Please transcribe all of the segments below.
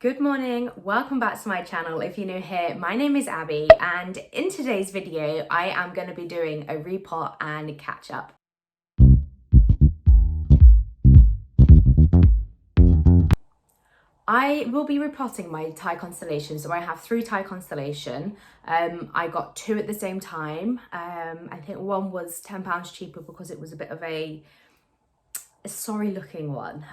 Good morning, welcome back to my channel. If you're new here, my name is Abby, and in today's video I am going to be doing a repot and catch up. I will be repotting my Thai constellation, so I have 3 Thai constellation. I got 2 at the same time. I think one was £10 cheaper because it was a bit of a sorry looking one,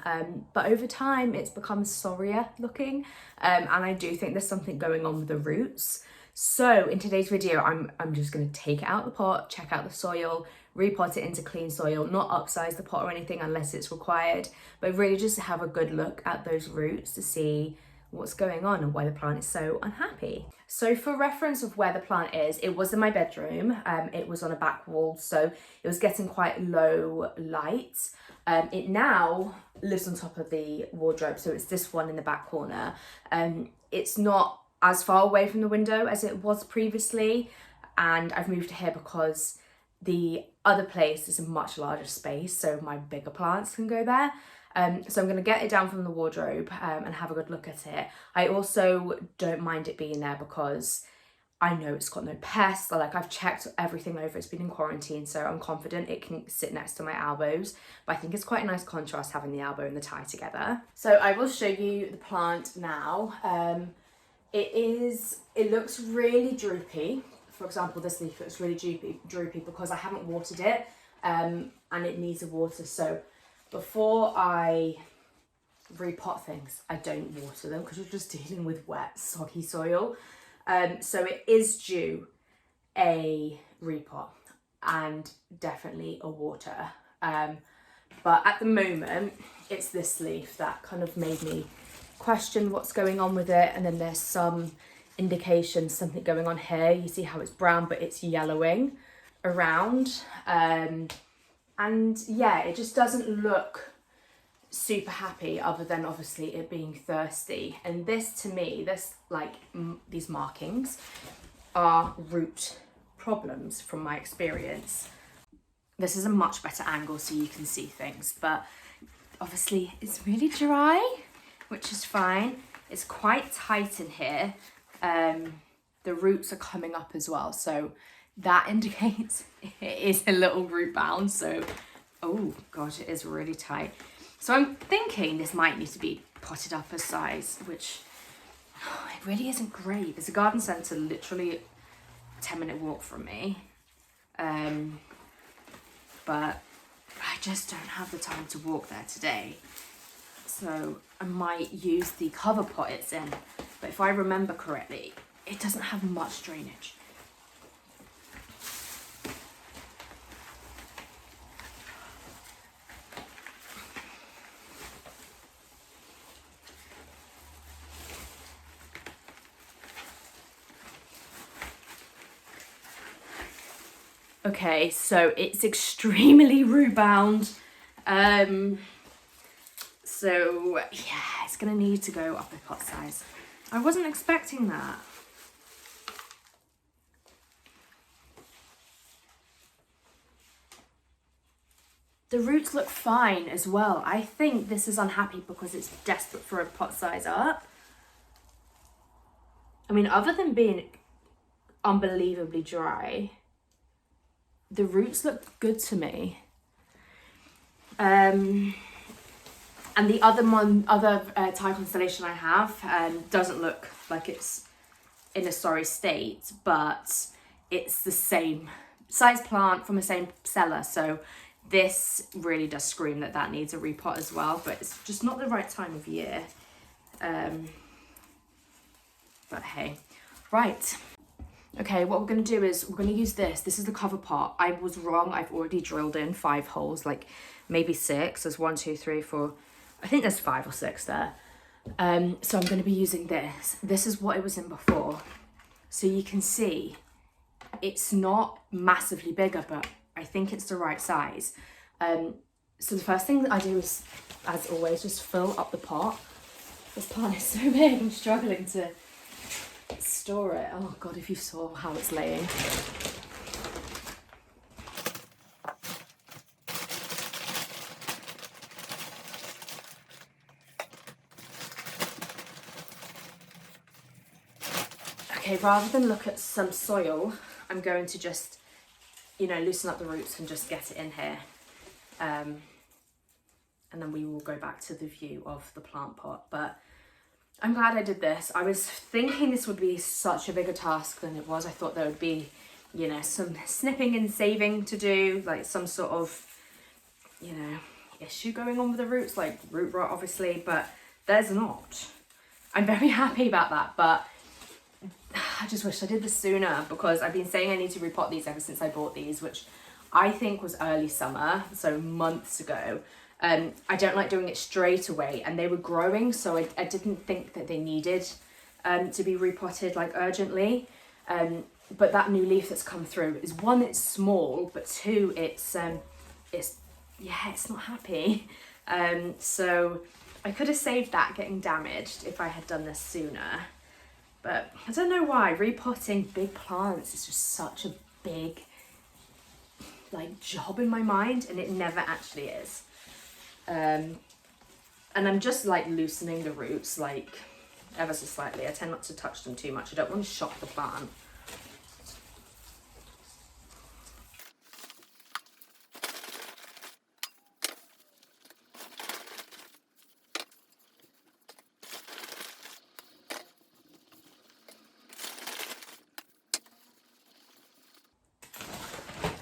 but over time it's become sorrier looking, and I do think there's something going on with the roots. So in today's video I'm just going to take it out the pot, check out the soil, repot it into clean soil, not upsize the pot or anything unless it's required, but really just have a good look at those roots to see what's going on and why the plant is so unhappy. So for reference of where the plant is, it was in my bedroom. It was on a back wall, so it was getting quite low light. It now lives on top of the wardrobe, so it's this one in the back corner. It's not as far away from the window as it was previously, and I've moved to here because the other place is a much larger space, so my bigger plants can go there. So I'm going to get it down from the wardrobe and have a good look at it. I also don't mind it being there because I know it's got no pests. Like, I've checked everything over, it's been in quarantine, so I'm confident it can sit next to my elbows. But I think it's quite a nice contrast having the elbow and the Thai together. So I will show you the plant now. It looks really droopy. For example, this leaf looks really droopy because I haven't watered it, and it needs a water. So before I repot things, I don't water them because you're just dealing with wet, soggy soil. So it is due a repot and definitely a water. But at the moment, it's this leaf that kind of made me question what's going on with it. And then there's some indication, something going on here. You see how it's brown, but it's yellowing around. And yeah, it just doesn't look super happy, other than obviously it being thirsty. And this, to me, these markings are root problems from my experience. This is a much better angle so you can see things, but obviously it's really dry, which is fine. It's quite tight in here. The roots are coming up as well, so that indicates it is a little root bound. So, oh gosh, it is really tight. So I'm thinking this might need to be potted up a size, which it really isn't great. There's a garden centre literally a 10-minute walk from me, but I just don't have the time to walk there today. So I might use the cover pot it's in, but if I remember correctly, it doesn't have much drainage. Okay, so it's extremely root bound. So yeah, it's gonna need to go up a pot size. I wasn't expecting that. The roots look fine as well. I think this is unhappy because it's desperate for a pot size up. I mean, other than being unbelievably dry, the roots look good to me. And the other Thai constellation I have doesn't look like it's in a sorry state, but it's the same size plant from the same seller. So this really does scream that that needs a repot as well, but it's just not the right time of year. But hey, right. Okay, what we're going to do is we're going to use this. This is the cover pot. I was wrong. I've already drilled in 5 holes, like maybe 6. There's 1, 2, 3, 4. I think there's 5 or 6 there. So I'm going to be using this. This is what it was in before. So you can see it's not massively bigger, but I think it's the right size. So the first thing that I do is, as always, just fill up the pot. This plant is so big, I'm struggling to store it. Oh god, if you saw how it's laying. Okay, rather than look at some soil, I'm going to just, loosen up the roots and just get it in here. And then we will go back to the view of the plant pot. But I'm glad I did this. I was thinking this would be such a bigger task than it was. I thought there would be, some snipping and saving to do, like some sort of, issue going on with the roots, like root rot obviously, but there's not. I'm very happy about that, but I just wish I did this sooner, because I've been saying I need to repot these ever since I bought these, which I think was early summer, so months ago. I don't like doing it straight away, and they were growing, so I didn't think that they needed to be repotted like urgently. But that new leaf that's come through is, one, it's small, but two, it's not happy. So I could have saved that getting damaged if I had done this sooner. But I don't know why repotting big plants is just such a big job in my mind, and it never actually is. And I'm just loosening the roots ever so slightly. I tend not to touch them too much. I don't want to shock the plant.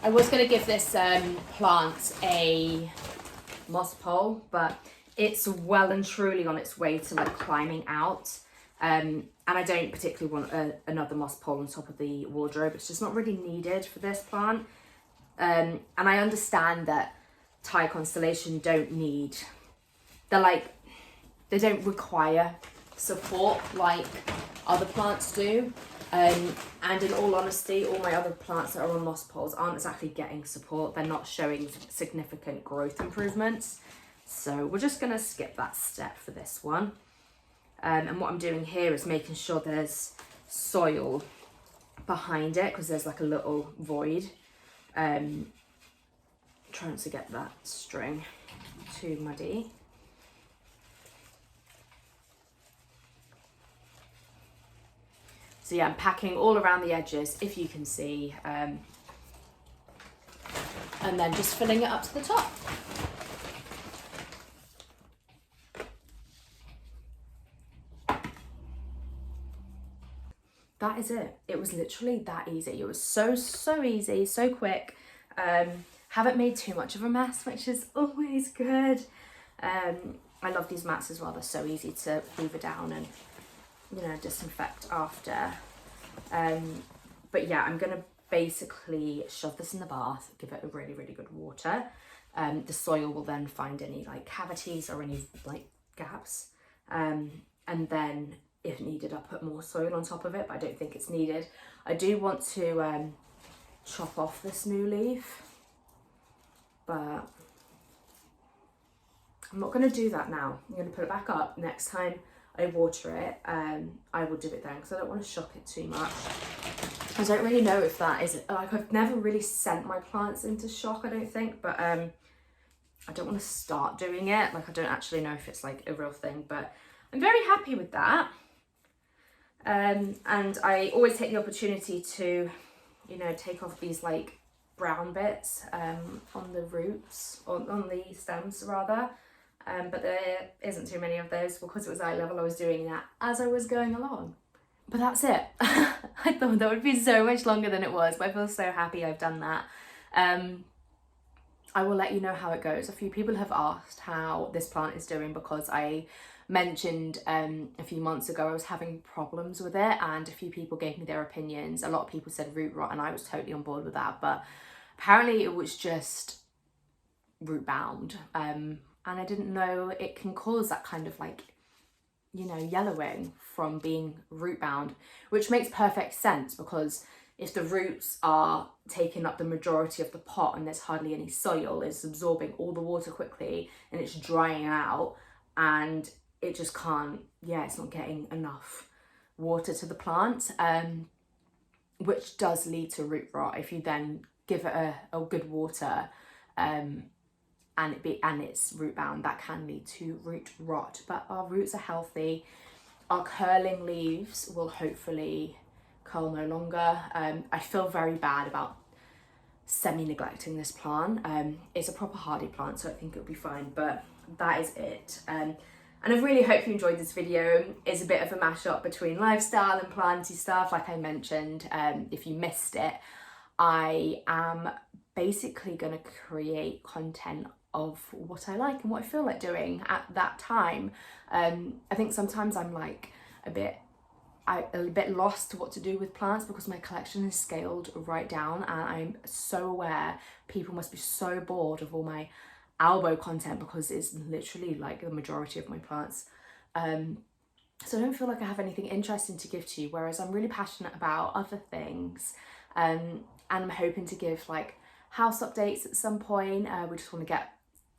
I was going to give this plant a moss pole, but it's well and truly on its way to climbing out. And I don't particularly want another moss pole on top of the wardrobe. It's just not really needed for this plant. And I understand that Thai Constellation don't need, they don't require support like other plants do. And in all honesty, all my other plants that are on moss poles aren't exactly getting support. They're not showing significant growth improvements. So we're just going to skip that step for this one. And what I'm doing here is making sure there's soil behind it, because there's a little void. Trying to get that string too muddy. So yeah, I'm packing all around the edges, if you can see, and then just filling it up to the top. That is it. It was literally that easy. It was so easy, so quick. Haven't made too much of a mess, which is always good. I love these mats as well. They're so easy to hoover down and disinfect after. But yeah, I'm gonna basically shove this in the bath, give it a really good water. The soil will then find any cavities or any gaps, and then if needed I'll put more soil on top of it, but I don't think it's needed. I do want to chop off this new leaf, but I'm not going to do that now. I'm going to put it back up. Next time I water it, I will do it then, because I don't want to shock it too much. I don't really know if that is, I've never really sent my plants into shock, I don't think, but I don't want to start doing it. I don't actually know if it's a real thing, but I'm very happy with that. And I always take the opportunity to, take off these brown bits on the roots, on the stems rather. But there isn't too many of those, because it was eye level. I was doing that as I was going along. But that's it. I thought that would be so much longer than it was, but I feel so happy I've done that. I will let you know how it goes. A few people have asked how this plant is doing, because I mentioned a few months ago I was having problems with it, and a few people gave me their opinions. A lot of people said root rot, and I was totally on board with that, but apparently it was just root bound. And I didn't know it can cause that kind of yellowing from being root bound, which makes perfect sense, because if the roots are taking up the majority of the pot and there's hardly any soil, it's absorbing all the water quickly and it's drying out, and it just can't, it's not getting enough water to the plant, which does lead to root rot. If you then give it a good water, and it's root bound, that can lead to root rot. But our roots are healthy. Our curling leaves will hopefully pearl no longer. I feel very bad about semi-neglecting this plant. It's a proper hardy plant, so I think it'll be fine, but that is it. And I really hope you enjoyed this video. It's a bit of a mashup between lifestyle and planty stuff, like I mentioned. If you missed it, I am basically going to create content of what I like and what I feel like doing at that time. I think sometimes I'm like a bit lost to what to do with plants because my collection is scaled right down, and I'm so aware people must be so bored of all my elbow content because it's literally like the majority of my plants. So I don't feel like I have anything interesting to give to you, whereas I'm really passionate about other things. And I'm hoping to give like house updates at some point. We just want to get,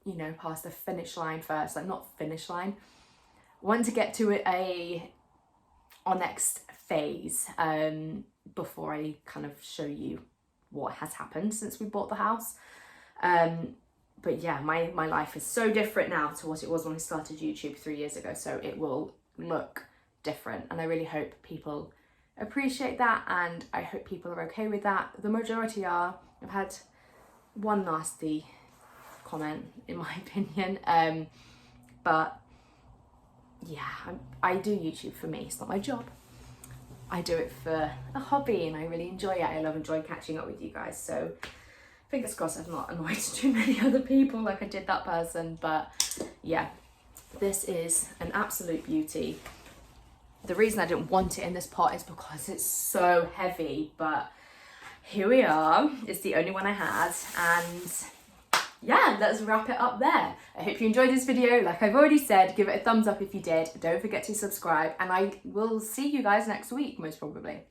you know, past the finish line first, like not finish line. Want to get to our next phase before I kind of show you what has happened since we bought the house. But yeah, my life is so different now to what it was when I started YouTube 3 years ago, so it will look different, and I really hope people appreciate that, and I hope people are okay with that. The majority are. I've had one nasty comment in my opinion, but yeah, I do YouTube for me. It's not my job. I do it for a hobby and I really enjoy it. I love enjoying catching up with you guys, so fingers crossed I've not annoyed too many other people like I did that person. But yeah, this is an absolute beauty. The reason I didn't want it in this pot is because it's so heavy, but here we are. It's the only one I had, and yeah, let's wrap it up there. I hope you enjoyed this video. Like I've already said, give it a thumbs up if you did. Don't forget to subscribe, and I will see you guys next week, most probably.